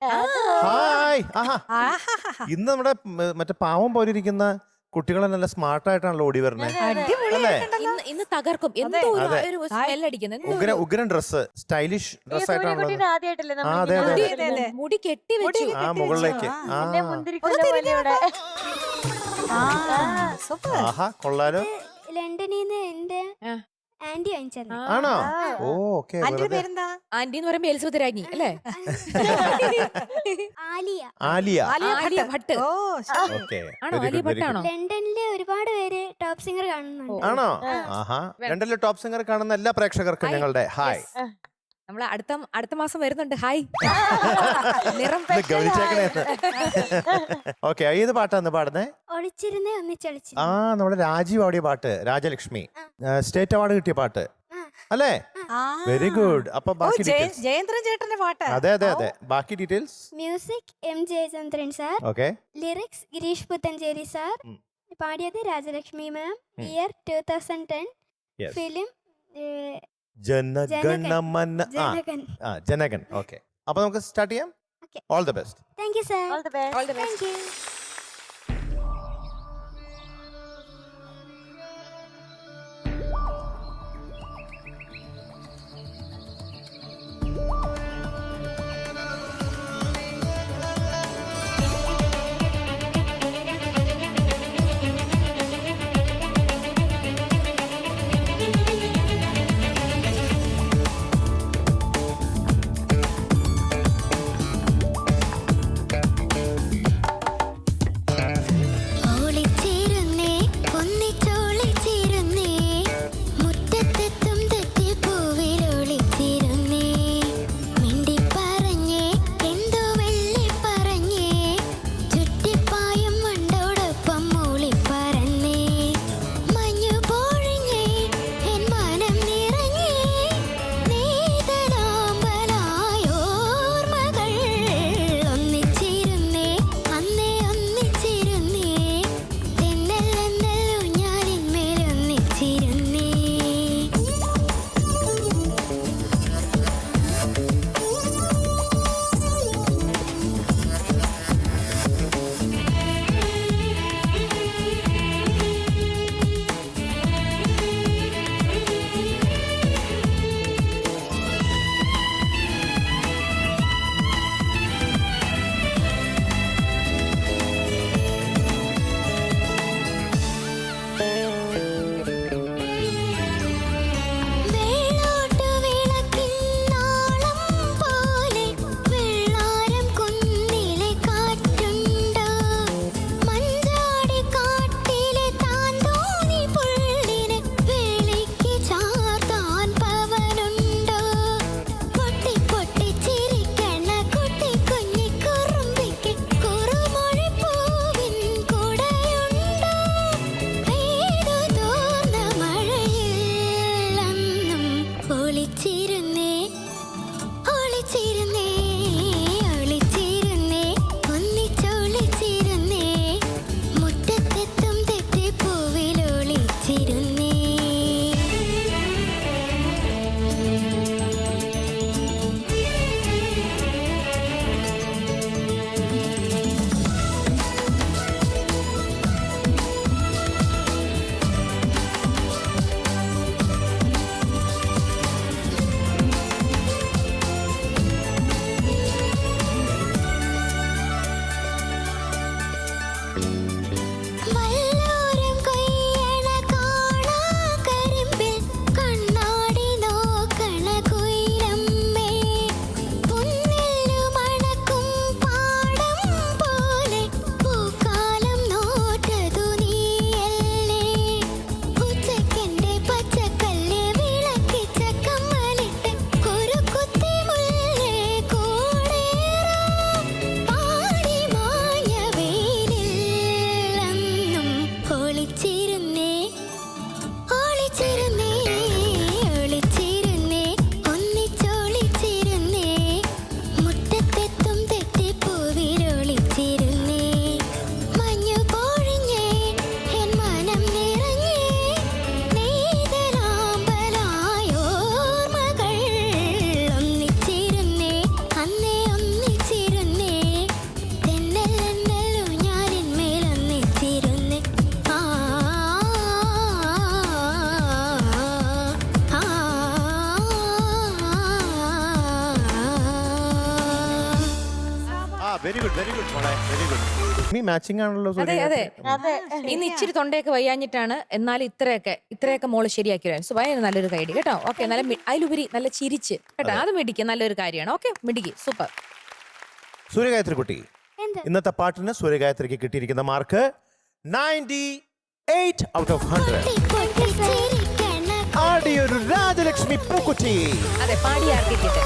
Hi. ഇന്ന് നമ്മുടെ മറ്റേ പാവം പോലെ ഇരിക്കുന്ന കുട്ടികളെ നല്ല സ്മാർട്ടായിട്ടാണല്ലോ ഓടി വരണേ. അല്ലേ? ഇന്ന് തകർക്കും. എന്തോ ഒരു സ്മെൽ അടിക്കുന്നത്. ഉഗ്രൻ ഡ്രസ്, സ്റ്റൈലിഷ് ഡ്രസ് ആയിട്ടാണല്ലോ. മുടി കെട്ടി വെച്ചു മുകളിലേക്ക്. ആഹാ, കൊള്ളാലോ. ലണ്ടനിന്ന് എന്റെ ആന്റി വാങ്ങിച്ചത്. ആണോ? ഓ, ഓക്കെ. ആന്റി എന്ന് പറയുമ്പോ എലിസബത്ത് രാജ്ഞി അല്ലേ? ആലിയ ആലിയ ഭട്ട്. ഓക്കെ. ആണോ? ആലിയ ഭട്ടാണോ? ലണ്ടനിലെ ഒരുപാട് പേര് ടോപ്പ് സിംഗർ കാണുന്നുണ്ട്. ആണോ? ആഹാ. ലണ്ടനിലെ ടോപ്പ് സിംഗർ കാണുന്ന എല്ലാ പ്രേക്ഷകർക്കും ഞങ്ങളുടെ ഹായ്. നമ്മള് അടുത്ത മാസം വരുന്നുണ്ട്. ഹായ്. നിറം ഓക്കെ. ഏത് പാട്ടാന്ന് പാടുന്നേ? ഒളിച്ചിരുന്നേ ഒന്നിച്ചൊളിച്ചിരുന്നു. നമ്മുടെ രാജീവ് പാടിയ പാട്ട്, രാജലക്ഷ്മി. സ്റ്റേറ്റ് അവാർഡ് കിട്ടിയ പാട്ട് അല്ലേ? Very good. അപ്പൊ ബാക്കി ജയേന്ദ്രൻ ചേട്ടന്റെ പാട്ട്. അതെ അതെ അതെ. ബാക്കി details. Music M Jayachandran sir. Okay. Lyrics Gireesh Puthenchery sir. പാടിയത് Rajalakshmi ma'am. Year 2010. Film Janaganamana. Janagan. Okay. അപ്പൊ നമുക്ക് സ്റ്റാർട്ട് ചെയ്യാം. All the best. Thank you sir. All the best. Thank you. Very good മോളെ വെരി ഗുഡ്. മീ മാച്ചിങ് ആണല്ലോ അതെ സൂര്യഗായത്രി. അതെ ഇന്ന് ഇച്ചിരി തൊണ്ടയൊക്കെ വയ്യാഞ്ഞിട്ടാണ്, എന്നാലും ഇത്രയൊക്കെ മോള് ശരിയാക്കി വരാൻ സുബായ നല്ലൊരു കൈഡി കേട്ടോ. ഓക്കെ, നല്ല അതിലുപരി നല്ല ചിരിച്ച് കേട്ടോ, അത് മിടിക്കുക, നല്ലൊരു കാര്യമാണ്. Okay, മിടിക്ക്, super. സൂര്യഗായത്രി കുട്ടി, എന്ത്? ഇന്നത്തെ പാട്ടിന് സൂര്യഗായത്രിക്ക് കിട്ടിയിരിക്കുന്ന മാർക്ക് 98 ഔട്ട് ഓഫ് 100. ആടിയൊരു രാജലക്ഷ്മി പൂക്കുറ്റി. അതെ, പാടി ആർക്കിട്ട്